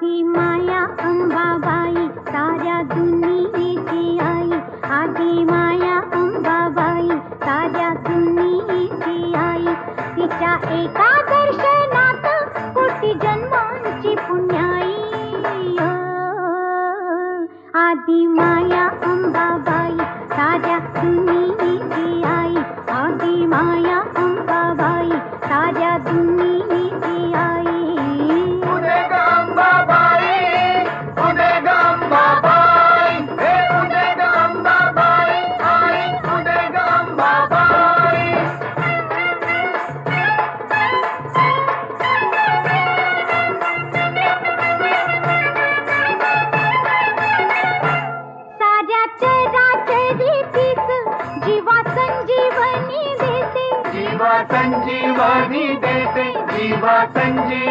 आदि माया अंबाबाई साऱ्या दुनियेची आई, आदि माया अंबाबाई साऱ्या दुनियेची आई. तिच्या एका दर्शनात कोटी जन्मांची पुण्याई. आदि माया अंबाबाई साऱ्या दुनियेची आई, आदि माया अंबाबाई साऱ्या दुनियेची आई. उदे ग अंबाबाई, उदे ग अंबाबाई, हे उदे ग अंबाबाई, आई उदे ग अंबाबाई. साऱ्या चराचरीतीच जीवा संजीवनी देते, जीवा संजीवनी देते, जीवा संजीवनी